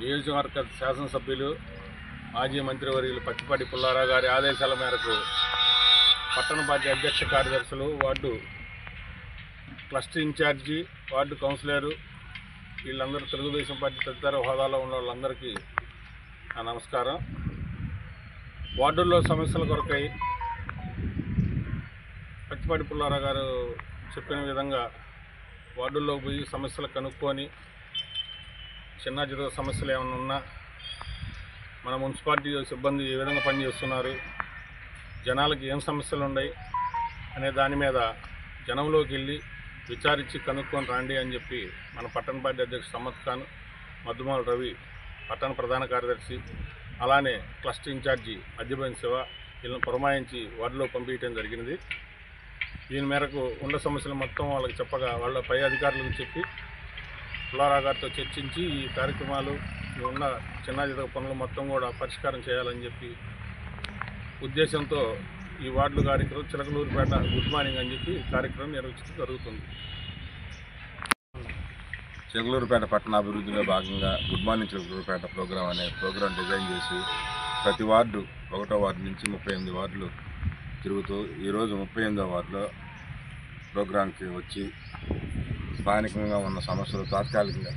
నియోజకవర్గ శాసనసభ్యులు మాజీ మంత్రివర్యులు పత్తిపాటి పుల్లారావు గారి ఆదేశాల మేరకు పట్టణ పార్టీ అధ్యక్ష కార్యదర్శులు, ward cluster incharge, ward councillor వీళ్ళందరూ తెలుగుదేశం పార్టీ తదితర హోదాలో ఉన్న వాళ్ళందరికీ నా నమస్కారం. వార్డుల్లో సమస్యల కొరకై పత్తిపాటి పుల్లారావు గారు చెప్పిన విధంగా వార్డుల్లోకి పోయి సమస్యలు కనుక్కొని చిన్న చిన్న సమస్యలు ఏమైనా ఉన్నా మన మున్సిపాలిటీ సిబ్బంది ఏ విధంగా పనిచేస్తున్నారు, జనాలకి ఏం సమస్యలు ఉన్నాయి అనే దాని మీద జనంలోకి వెళ్ళి విచారించి కనుక్కొని రండి అని చెప్పి మన పట్టణ పార్టీ అధ్యక్షుడు సమ్మత్ ఖాన్, మద్దుమాల రవి, పట్టణ ప్రధాన కార్యదర్శి, అలానే క్లస్టర్ ఇన్ఛార్జి అద్దిబోయిన శివ వీళ్ళని పురమాయించి వార్డులో పంపించడం జరిగింది. దీని మేరకు ఉన్న సమస్యలు మొత్తం వాళ్ళకి చెప్పగా వాళ్ళ పై అధికారులకు చెప్పి పుల్లారావు గారితో చర్చించి ఈ కార్యక్రమాలు ఉన్న చిన్న చిన్న పనులు మొత్తం కూడా పరిష్కారం చేయాలని చెప్పి ఉద్దేశంతో ఈ వార్డు కార్యక్రమం చిలకలూరుపేట గుడ్ మార్నింగ్ అని చెప్పి కార్యక్రమం నిర్వహించడం జరుగుతుంది. చిలకలూరుపేట పట్టణ అభివృద్ధిలో భాగంగా గుడ్ మార్నింగ్ చిలకలూరుపేట ప్రోగ్రాం అనే ప్రోగ్రాం డిజైన్ చేసి ప్రతి వార్డు 1వ వార్డు నుంచి 38 వార్డులు తిరుగుతూ ఈరోజు 38వ వార్డులో ప్రోగ్రాంకి వచ్చి స్థానికంగా ఉన్న సమస్యలు తాత్కాలికంగా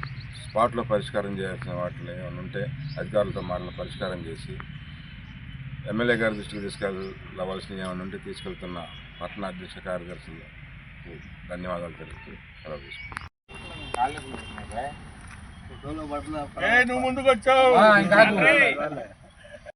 స్పాట్లో పరిష్కారం చేయాల్సిన వాటిని ఏమైనా ఉంటే అధికారులతో మాటలు పరిష్కారం చేసి ఎమ్మెల్యే గారి దృష్టికి తీసుకెళ్ళవలసిన ఏమైనా ఉంటే తీసుకెళ్తున్న పట్టణ అధ్యక్ష కార్యదర్శులకు ధన్యవాదాలు తెలుపుతూ సెలవు తీసుకుంటాను. నువ్వు ముందుకు వచ్చావు.